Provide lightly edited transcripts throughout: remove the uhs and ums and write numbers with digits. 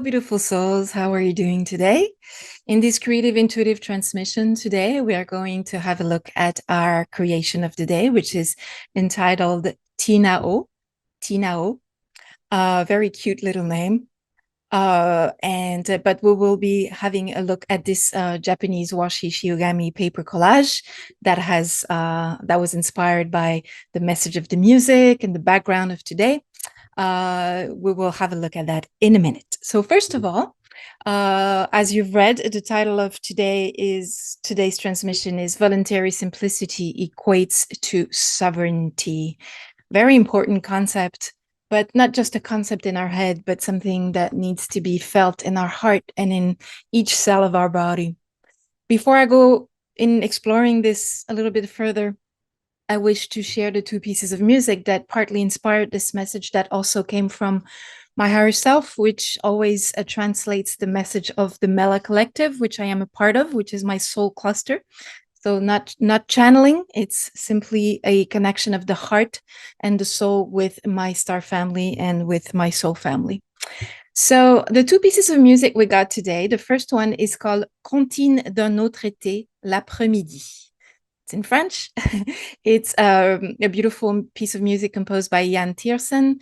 beautiful souls. How are you doing today? In this creative intuitive transmission today, we are going to have a look at our creation of the day, which is entitled Tinaö. Tinaö, a very cute little name. But we will be having a look at this Japanese washi chiyogami paper collage that was inspired by the message of the music and the background of today. We will have a look at that in a minute. So first of all, as you've read, the title of today's transmission is Voluntary Simplicity Equates to Sovereignty. Very important concept, but not just a concept in our head, but something that needs to be felt in our heart and in each cell of our body. Before I go in exploring this a little bit further, I wish to share the two pieces of music that partly inspired this message that also came from my higher self, which always translates the message of the Mela Collective, which I am a part of, which is my soul cluster. So not channeling, it's simply a connection of the heart and the soul with my star family and with my soul family. So the two pieces of music we got today, the first one is called Comptine d'un autre été, l'après-midi. It's in French. It's a beautiful piece of music composed by Jan Tiersen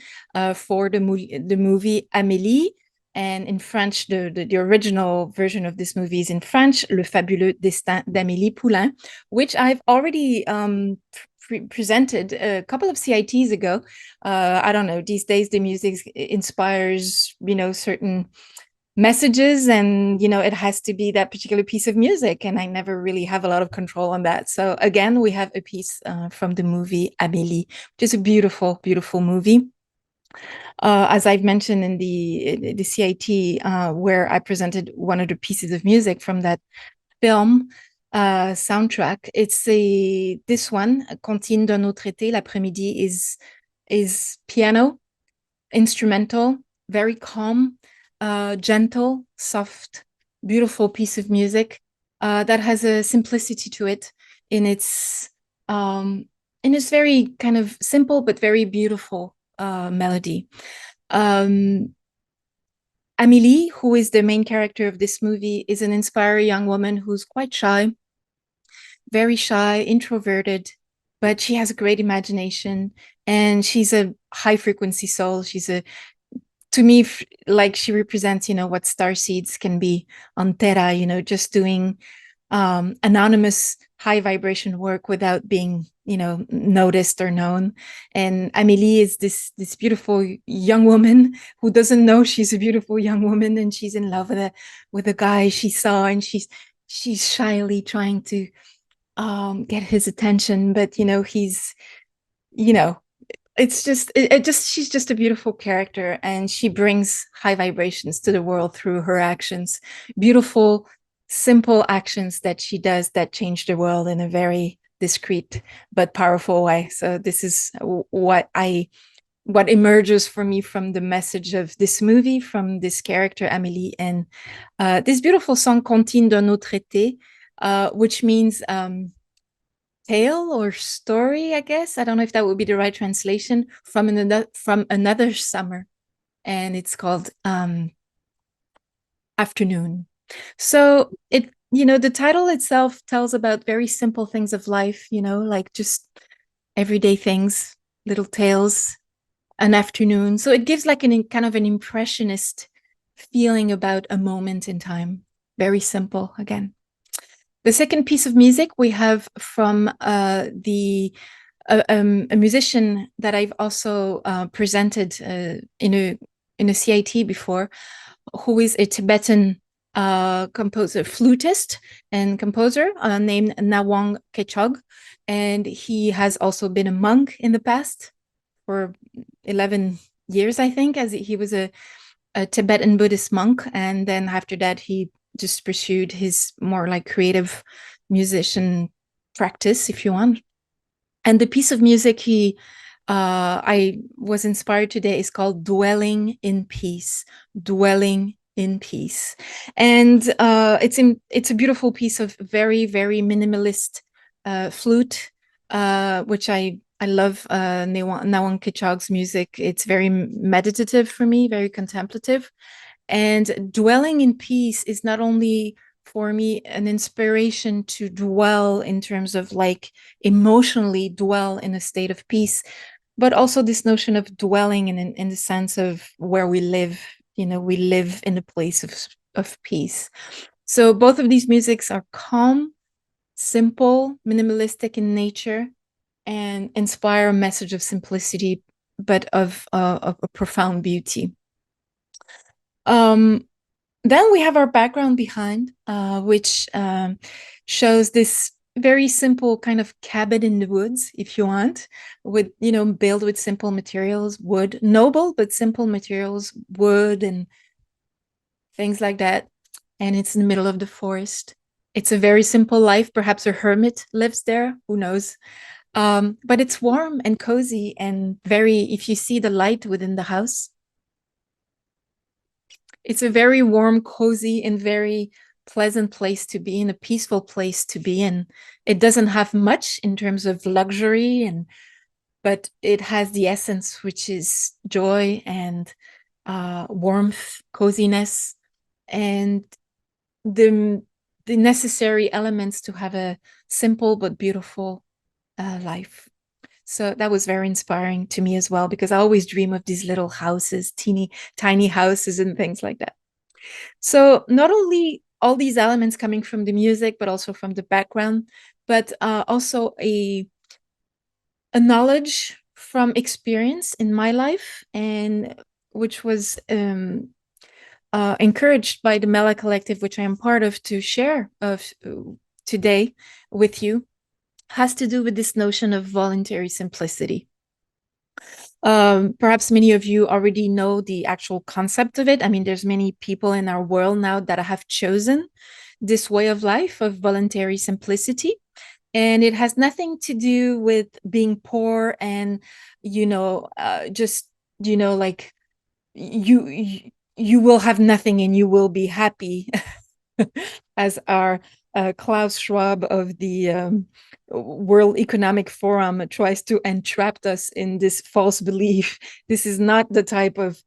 for the movie Amélie. And in French, the original version of this movie is in French, Le Fabuleux Destin d'Amélie Poulain, which I've already presented a couple of CITs ago. I don't know, these days the music inspires, certain messages, and it has to be that particular piece of music, and I never really have a lot of control on that. So again, we have a piece from the movie Amélie, which is a beautiful movie. As I've mentioned in the CIT, where I presented one of the pieces of music from that film soundtrack, it's this one, Comptine d'un autre été, l'après-midi, is piano, instrumental, very calm, gentle, soft, beautiful piece of music that has a simplicity to it in its very kind of simple but very beautiful melody. Amélie, who is the main character of this movie, is an inspiring young woman who's quite shy, very shy, introverted, but she has a great imagination, and she's a high frequency soul. To me, like, she represents, what starseeds can be on Terra, just doing anonymous high vibration work without being, noticed or known. And Amélie is this beautiful young woman who doesn't know she's a beautiful young woman, and she's in love with a guy she saw, and she's shyly trying to get his attention, but he's, it's just she's just a beautiful character, and she brings high vibrations to the world through her actions. Beautiful, simple actions that she does that change the world in a very discreet but powerful way. So this is what emerges for me from the message of this movie, from this character Amélie, and this beautiful song Comptine d'un autre été, which means tale or story, I guess. I don't know if that would be the right translation, from another summer, and it's called Afternoon. So the title itself tells about very simple things of life, like just everyday things, little tales, an afternoon. So it gives like kind of an impressionist feeling about a moment in time. Very simple again. The second piece of music we have from a musician that I've also presented in a CIT before, who is a Tibetan composer, flutist and composer named Nawang Kechog, and he has also been a monk in the past for 11 years, I think, as he was a Tibetan Buddhist monk, and then after that he just pursued his more like creative musician practice, if you want. And the piece of music I was inspired today is called Dwelling in Peace. Dwelling in Peace. And it's a beautiful piece of very, very minimalist flute, which I love Nawang Kechog's music. It's very meditative for me, very contemplative. And dwelling in peace is not only for me an inspiration to dwell in terms of like emotionally dwell in a state of peace, but also this notion of dwelling in the sense of where we live. We live in a place of peace. So both of these musics are calm, simple, minimalistic in nature, and inspire a message of simplicity, but of a profound beauty. Um, then we have our background behind, which shows this very simple kind of cabin in the woods, if you want, with, built with simple materials, wood, noble but simple materials, wood and things like that. And it's in the middle of the forest. It's a very simple life. Perhaps a hermit lives there. Who knows? But it's warm and cozy and very, if you see the light within the house, it's a very warm, cozy, and very pleasant place to be in, a peaceful place to be in. It doesn't have much in terms of luxury, but it has the essence, which is joy and warmth, coziness, and the the necessary elements to have a simple but beautiful life. So that was very inspiring to me as well, because I always dream of these little houses, teeny tiny houses and things like that. So not only all these elements coming from the music, but also from the background, but also a knowledge from experience in my life, and which was encouraged by the Mela Collective, which I am part of, to share of today with you, has to do with this notion of voluntary simplicity. Perhaps many of you already know the actual concept of it. I mean, there's many people in our world now that have chosen this way of life of voluntary simplicity. And it has nothing to do with being poor and, just, like you will have nothing and you will be happy, as our Klaus Schwab of the World Economic Forum tries to entrap us in this false belief. This is not the type of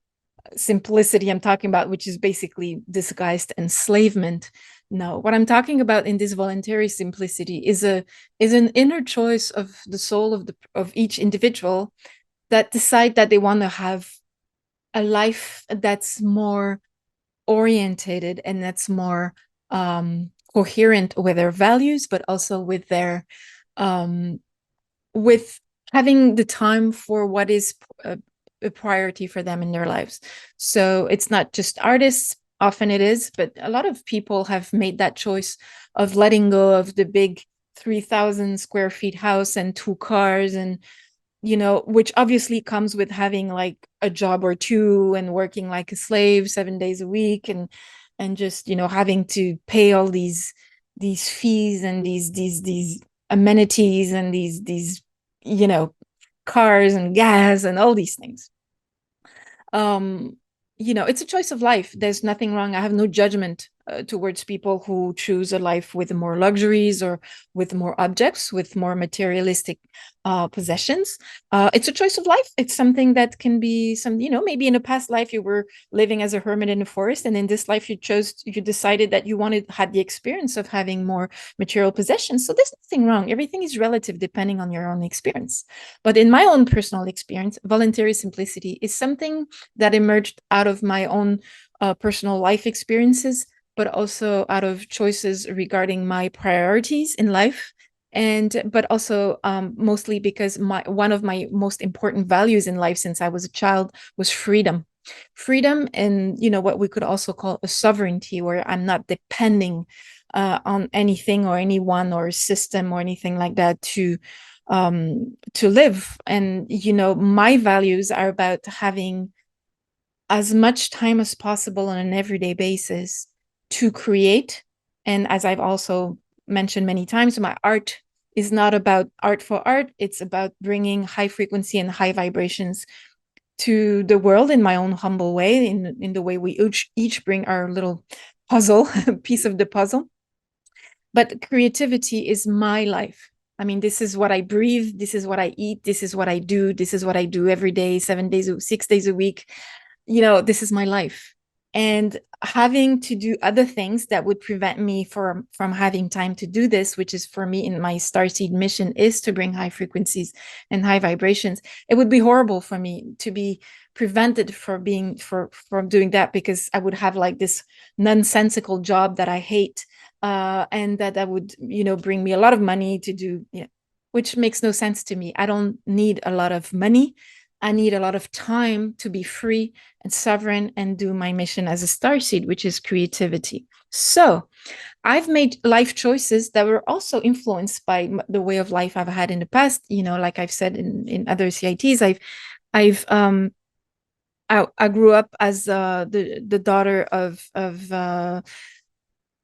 simplicity I'm talking about, which is basically disguised enslavement. No, what I'm talking about in this voluntary simplicity is an inner choice of the soul of each individual that decide that they want to have a life that's more orientated and that's more coherent with their values, but also with their with having the time for what is a priority for them in their lives. So it's not just artists, often it is, but a lot of people have made that choice of letting go of the big 3,000 square feet house and 2 cars, and which obviously comes with having like a job or two and working like a slave 7 days a week, and just having to pay all these fees and these amenities and these cars and gas and all these things. It's a choice of life. There's nothing wrong. I have no judgment towards people who choose a life with more luxuries or with more objects, with more materialistic possessions. It's a choice of life. It's something that can be maybe in a past life you were living as a hermit in the forest, and in this life you decided that you had the experience of having more material possessions. So there's nothing wrong. Everything is relative depending on your own experience. But in my own personal experience, voluntary simplicity is something that emerged out of my own personal life experiences, but also out of choices regarding my priorities in life. But also mostly because one of my most important values in life since I was a child was freedom. Freedom, and what we could also call a sovereignty, where I'm not depending on anything or anyone or a system or anything like that to live. And my values are about having as much time as possible on an everyday basis to create. And as I've also mentioned many times, my art is not about art for art. It's about bringing high frequency and high vibrations to the world in my own humble way, in the way we each bring our little puzzle, piece of the puzzle. But creativity is my life. I mean, this is what I breathe. This is what I eat. This is what I do. This is what I do every day, 7 days, 6 days a week. This is my life. and having to do other things that would prevent me from having time to do this, which is for me in my starseed mission is to bring high frequencies and high vibrations. It would be horrible for me to be prevented from doing that, because I would have like this nonsensical job that I hate, and that would bring me a lot of money to do, which makes no sense to me. I don't need a lot of money. I need a lot of time to be free and sovereign and do my mission as a starseed, which is creativity. So I've made life choices that were also influenced by the way of life I've had in the past. Like I've said in other CITs, I grew up as the daughter of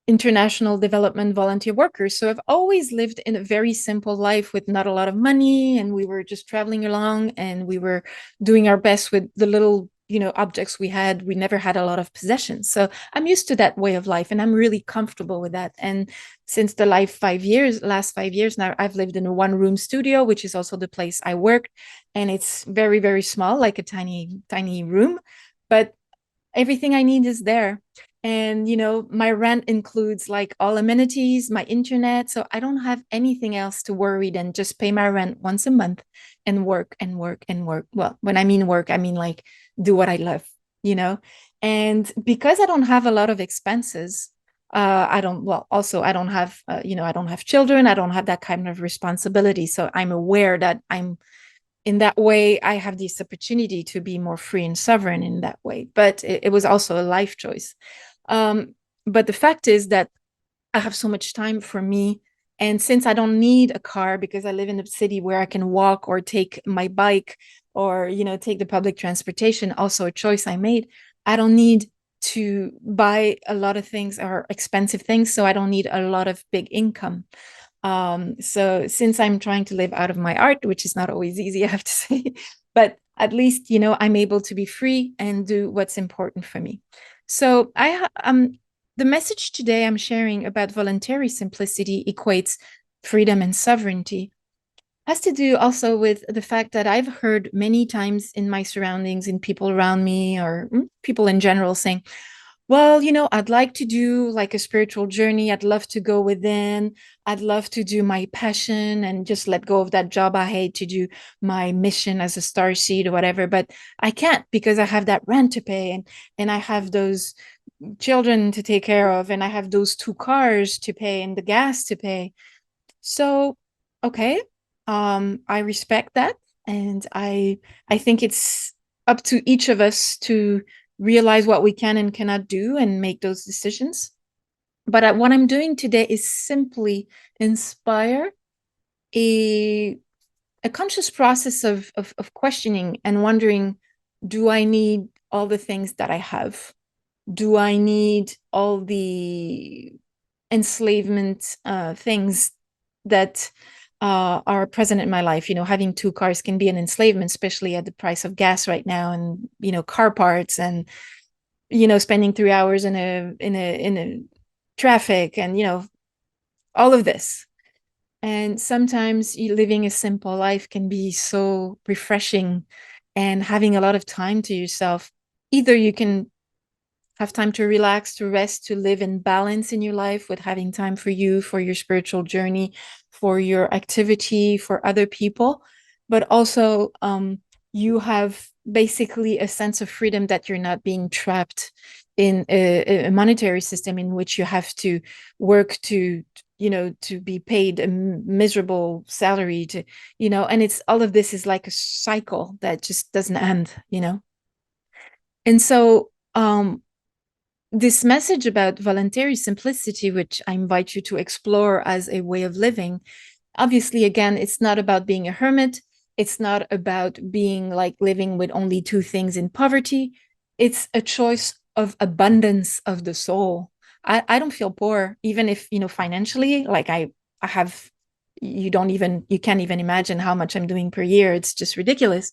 international development volunteer workers. So I've always lived in a very simple life with not a lot of money, and we were just traveling along and we were doing our best with the little objects we had. We never had a lot of possessions. So I'm used to that way of life and I'm really comfortable with that. And since the last 5 years now, I've lived in a one-room studio, which is also the place I worked. And it's very, very small, like a tiny, tiny room. But everything I need is there. And, my rent includes like all amenities, my internet. So I don't have anything else to worry than just pay my rent once a month and work and work and work. Well, when I mean work, I mean like do what I love, you know? And because I don't have a lot of expenses, I don't have, I don't have children. I don't have that kind of responsibility. So I'm aware that I'm in that way, I have this opportunity to be more free and sovereign in that way. But it was also a life choice. But the fact is that I have so much time for me. And since I don't need a car because I live in a city where I can walk or take my bike or, take the public transportation, also a choice I made, I don't need to buy a lot of things or expensive things. So I don't need a lot of big income. So since I'm trying to live out of my art, which is not always easy, I have to say, but at least, I'm able to be free and do what's important for me. So the message today I'm sharing about voluntary simplicity equates freedom and sovereignty has to do also with the fact that I've heard many times in my surroundings, in people around me or people in general saying, well, I'd like to do like a spiritual journey. I'd love to go within. I'd love to do my passion and just let go of that job I hate to do my mission as a starseed or whatever. But I can't because I have that rent to pay and I have those children to take care of and I have those 2 cars to pay and the gas to pay. So, okay, I respect that, and I think it's up to each of us to realize what we can and cannot do and make those decisions. But what I'm doing today is simply inspire a a conscious process of questioning and wondering, do I need all the things that I have? Do I need all the enslavement things that are present in my life? Having 2 cars can be an enslavement, especially at the price of gas right now, and car parts, and spending 3 hours in a traffic, and all of this. And sometimes living a simple life can be so refreshing, and having a lot of time to yourself. Either you can have time to relax, to rest, to live in balance in your life with having time for you, for your spiritual journey, for your activity, for other people. But also, you have basically a sense of freedom that you're not being trapped in a monetary system in which you have to work to be paid a miserable salary and it's all of this is like a cycle that just doesn't end. And so this message about voluntary simplicity, which I invite you to explore as a way of living, obviously, again, it's not about being a hermit. It's not about being like living with only 2 things in poverty. It's a choice of abundance of the soul. I don't feel poor, even if, financially, like I have, you can't even imagine how much I'm doing per year. It's just ridiculous.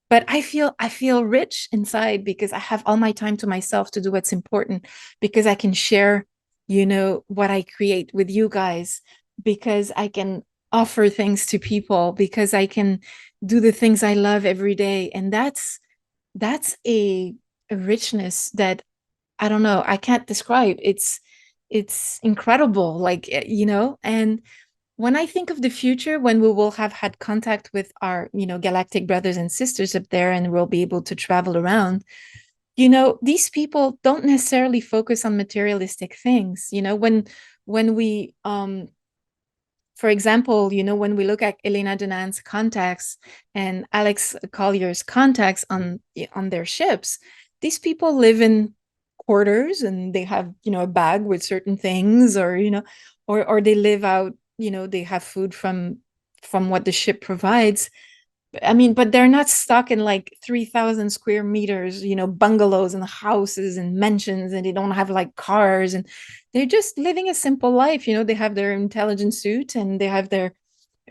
But I feel rich inside because I have all my time to myself to do what's important, because I can share what I create with you guys, because I can offer things to people, because I can do the things I love every day. And that's a richness that I don't know, I can't describe. It's incredible, like, and when I think of the future, when we will have had contact with our, galactic brothers and sisters up there, and we'll be able to travel around, these people don't necessarily focus on materialistic things. When we for example, when we look at Elena Danan's contacts and Alex Collier's contacts on their ships, these people live in quarters, and they have, a bag with certain things, or, or they live out, they have food from what the ship provides. I mean, but they're not stuck in like 3,000 square meters, bungalows and houses and mansions, and they don't have like cars, and they're just living a simple life. They have their intelligence suit, and they have a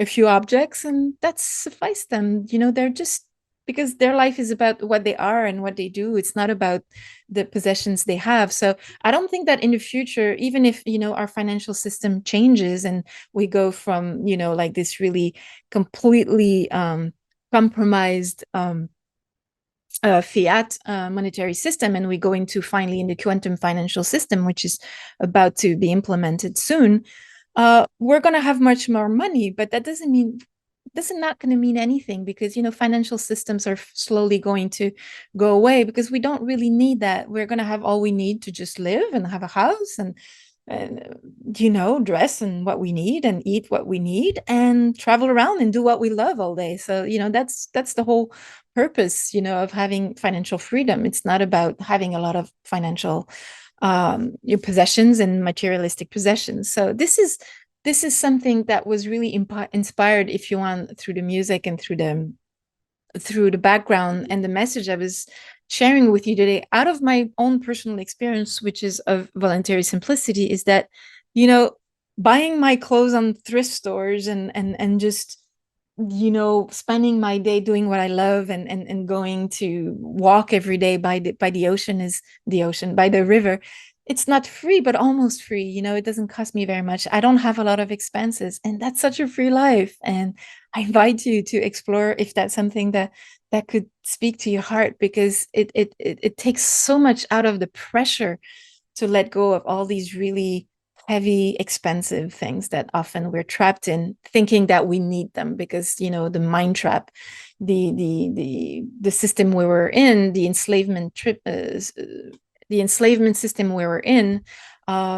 few objects, and that suffice them. They're just, because their life is about what they are and what they do. It's not about the possessions they have. So I don't think that in the future, even if, our financial system changes and we go from, like this really completely compromised fiat monetary system, and we go into finally in the quantum financial system, which is about to be implemented soon, we're going to have much more money, but that doesn't mean this is not going to mean anything, because financial systems are slowly going to go away, because we don't really need that. We're going to have all we need to just live and have a house, and dress and what we need, and eat what we need, and travel around and do what we love all day. So that's the whole purpose of having financial freedom. It's not about having a lot of financial your possessions and materialistic possessions. So this is something that was really inspired, if you want, through the music and through the background and the message I was sharing with you today, out of my own personal experience, which is of voluntary simplicity, is that, buying my clothes on thrift stores, and just, spending my day doing what I love, and going to walk every day by the ocean, is the ocean, by the river. It's not free, but almost free. It doesn't cost me very much. I don't have a lot of expenses, and that's such a free life. And I invite you to explore if that's something that could speak to your heart, because it takes so much out of the pressure to let go of all these really heavy, expensive things that often we're trapped in, thinking that we need them, because the mind trap, the system we were in, the enslavement system we were in,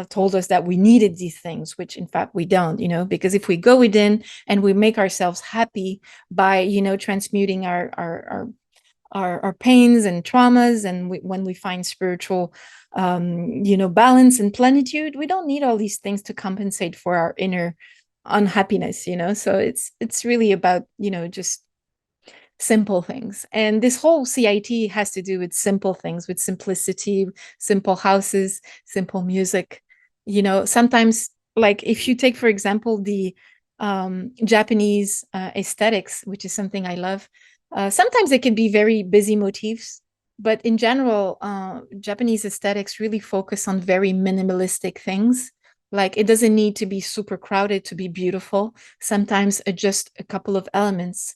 told us that we needed these things, which in fact we don't, because if we go within and we make ourselves happy by, transmuting our pains and traumas, and when we find spiritual, balance and plenitude, we don't need all these things to compensate for our inner unhappiness. So it's really about, just simple things. And this whole CIT has to do with simple things, with simplicity, simple houses, simple music. Sometimes, like if you take, for example, the Japanese aesthetics, which is something I love, sometimes they can be very busy motifs, but in general, Japanese aesthetics really focus on very minimalistic things. Like it doesn't need to be super crowded to be beautiful. Sometimes just a couple of elements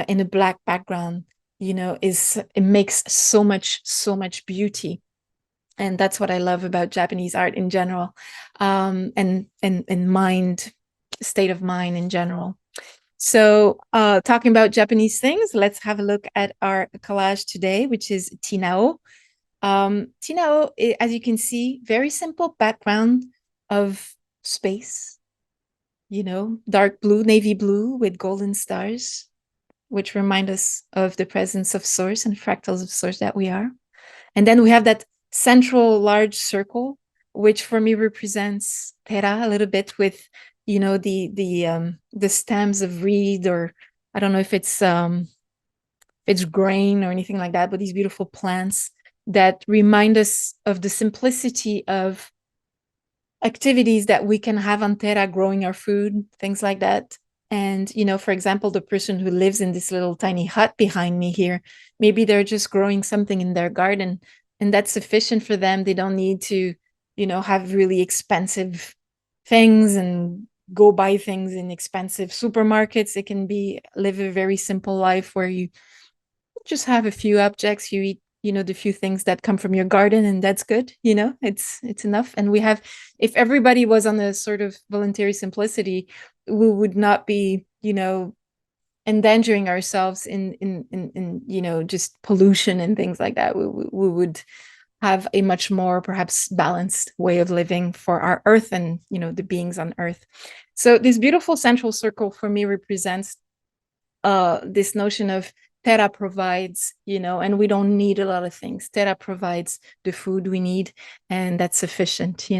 in a black background, it makes so much beauty. And that's what I love about Japanese art in general, and mind, state of mind in general. So talking about Japanese things, let's have a look at our collage today, which is Tinaö. Tinaö, as you can see, very simple background of space, dark blue, navy blue with golden stars, which remind us of the presence of source and fractals of source that we are. And then we have that central large circle, which for me represents Terra a little bit, with the stems of reed, or I don't know if it's grain or anything like that, but these beautiful plants that remind us of the simplicity of activities that we can have on Terra, growing our food, things like that. And, for example, the person who lives in this little tiny hut behind me here, maybe they're just growing something in their garden, and that's sufficient for them. They don't need to, have really expensive things and go buy things in expensive supermarkets. It can be live a very simple life where you just have a few objects, you eat the few things that come from your garden, and that's good. It's enough. And we have, if everybody was on a sort of voluntary simplicity, we would not be, endangering ourselves in just pollution and things like that. We would have a much more perhaps balanced way of living for our earth and the beings on earth. So this beautiful central circle for me represents this notion of terra provides, and we don't need a lot of things. Terra provides the food we need, and that's sufficient.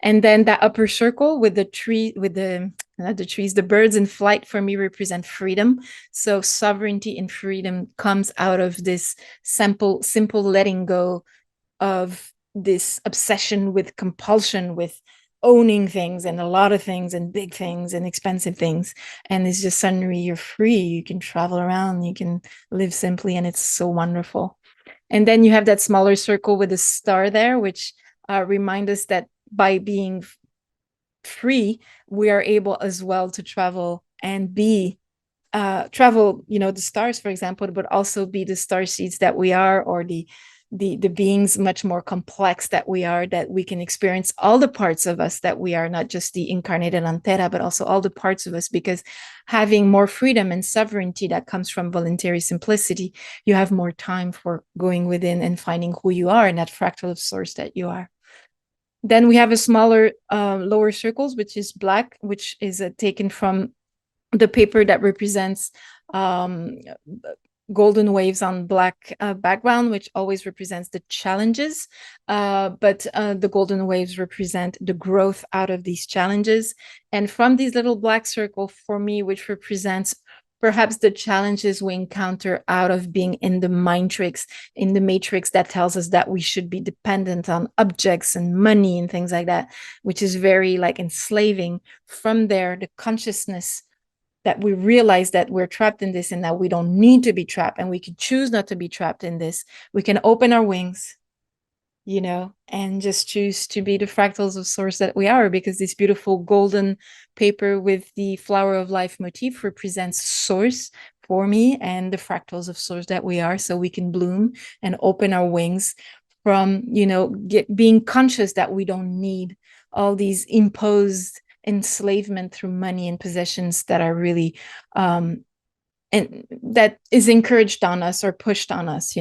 And then that upper circle with the tree, with the not the trees, the birds in flight for me represent freedom. So sovereignty and freedom comes out of this simple letting go of this obsession with compulsion, with owning things and a lot of things and big things and expensive things. And it's just suddenly you're free. You can travel around, you can live simply, and it's so wonderful. And then you have that smaller circle with a star there, which remind us that by being free, we are able as well to travel and be travel, the stars, for example, but also be the star seeds that we are, or the beings much more complex that we are, that we can experience all the parts of us that we are, not just the incarnated Antera, but also all the parts of us, because having more freedom and sovereignty that comes from voluntary simplicity, you have more time for going within and finding who you are and that fractal of source that you are. Then we have a smaller lower circles, which is black, which is taken from the paper that represents golden waves on black background, which always represents the challenges. But the golden waves represent the growth out of these challenges. And from these little black circle, for me, which represents perhaps the challenges we encounter out of being in the matrix that tells us that we should be dependent on objects and money and things like that, which is very like enslaving. From there, the consciousness that we realize that we're trapped in this and that we don't need to be trapped, and we can choose not to be trapped in this. We can open our wings, and just choose to be the fractals of source that we are, because this beautiful golden paper with the flower of life motif represents source for me and the fractals of source that we are, so we can bloom and open our wings from, being conscious that we don't need all these imposed enslavement through money and possessions that are really and that is encouraged on us or pushed on us.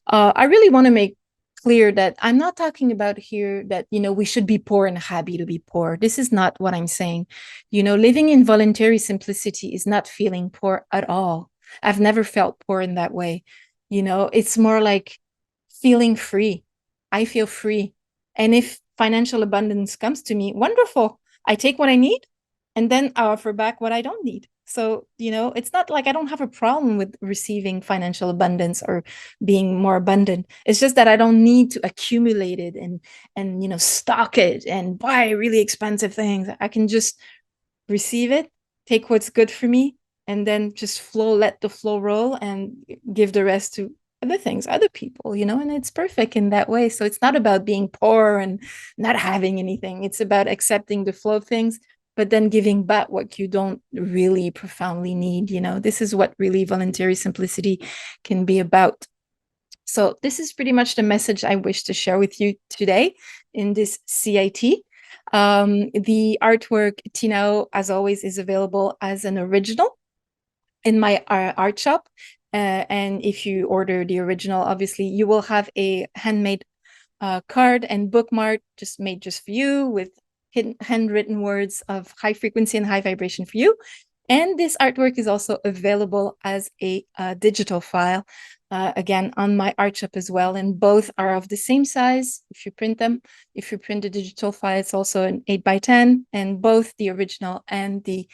I really want to make clear that I'm not talking about here that we should be poor and happy to be poor. This is not what I'm saying. Living in voluntary simplicity is not feeling poor at all. I've never felt poor in that way. It's more like feeling free. I feel free, and if financial abundance comes to me, wonderful. I take what I need, and then I offer back what I don't need. So, it's not like I don't have a problem with receiving financial abundance or being more abundant. It's just that I don't need to accumulate it and stock it and buy really expensive things. I can just receive it, take what's good for me, and then just let the flow roll and give the rest to other things, other people, and it's perfect in that way. So it's not about being poor and not having anything. It's about accepting the flow of things, but then giving back what you don't really profoundly need. This is what really voluntary simplicity can be about. So this is pretty much the message I wish to share with you today in this CIT. The artwork, Tinaö, as always, is available as an original in my art shop. And if you order the original, obviously, you will have a handmade card and bookmark made just for you, with handwritten words of high frequency and high vibration for you. And this artwork is also available as a digital file, again, on my art shop as well. And both are of the same size if you print them. If you print the digital file, it's also an 8x10, and both the original and the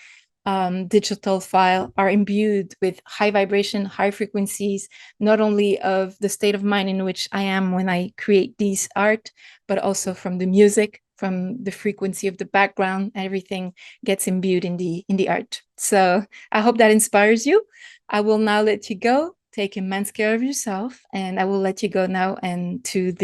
digital file are imbued with high vibration, high frequencies, not only of the state of mind in which I am when I create these art, but also from the music, from the frequency of the background. Everything gets imbued in the art. So I hope that inspires you. I will now let you go. Take immense care of yourself, and I will let you go now and to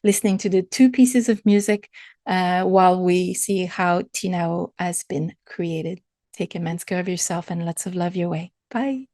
listening to the two pieces of music while we see how Tinaö has been created. Take immense care of yourself and lots of love your way. Bye.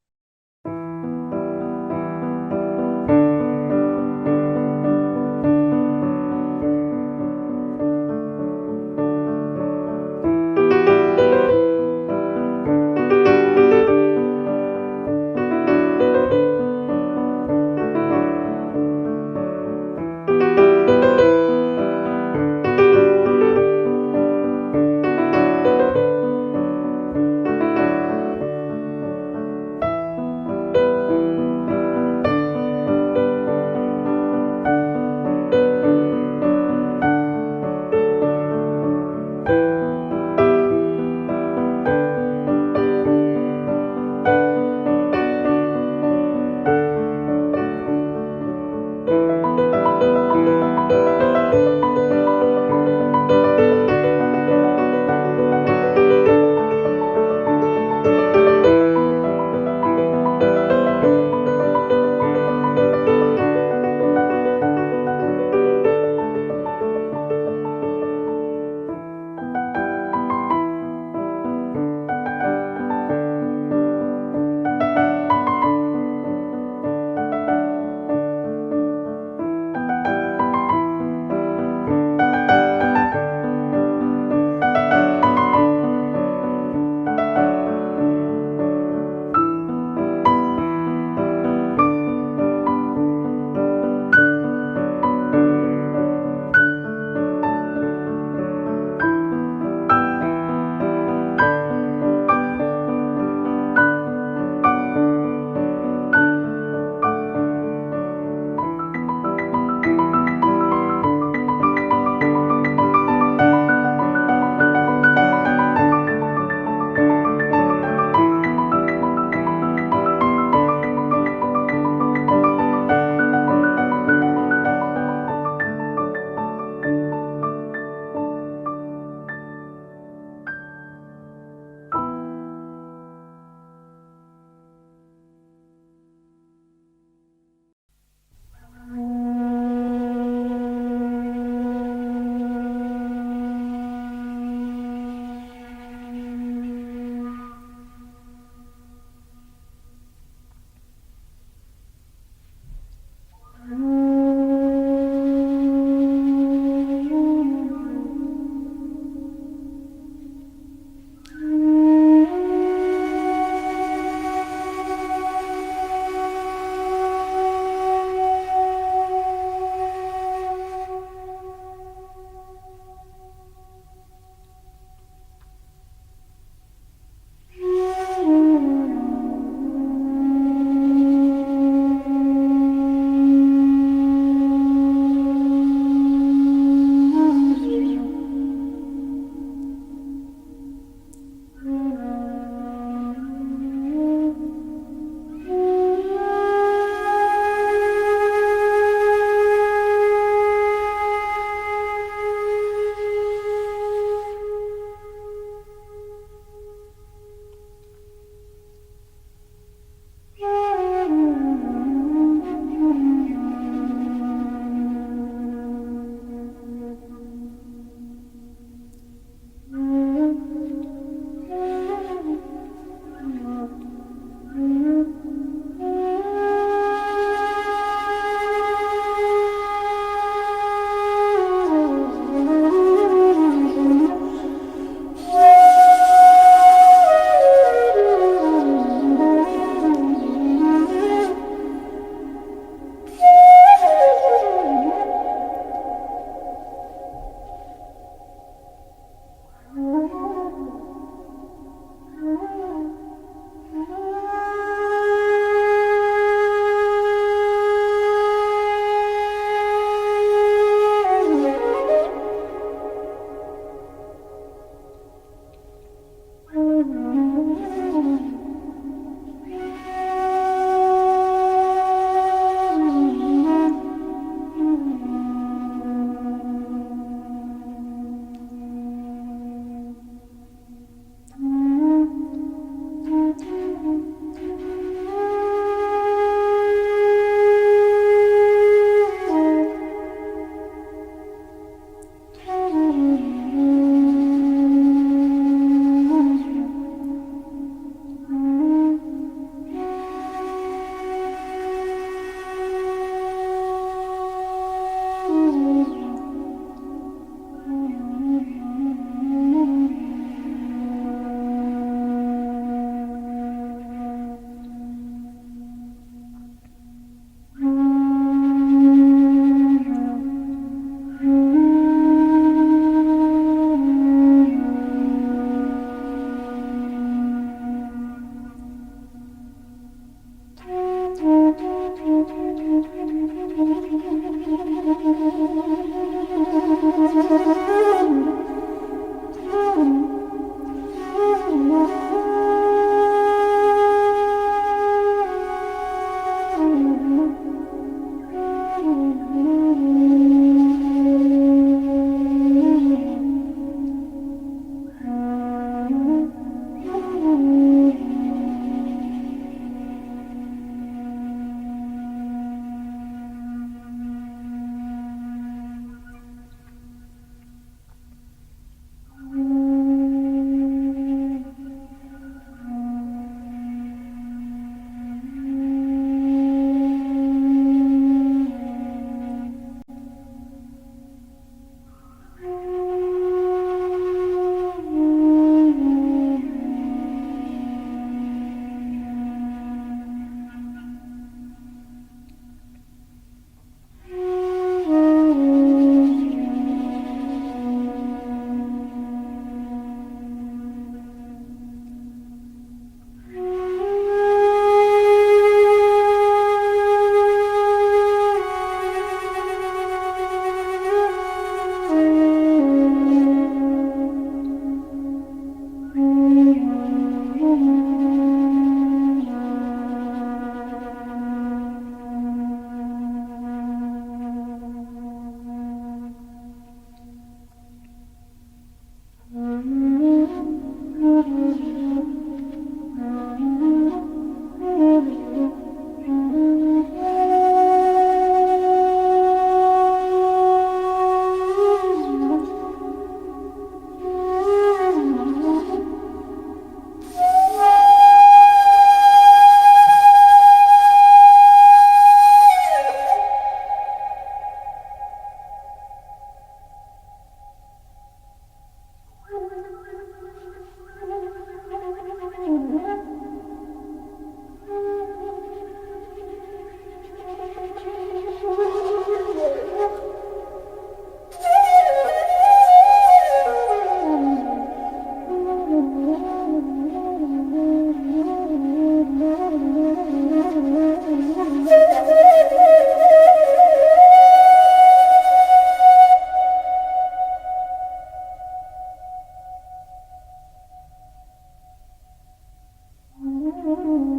Ooh.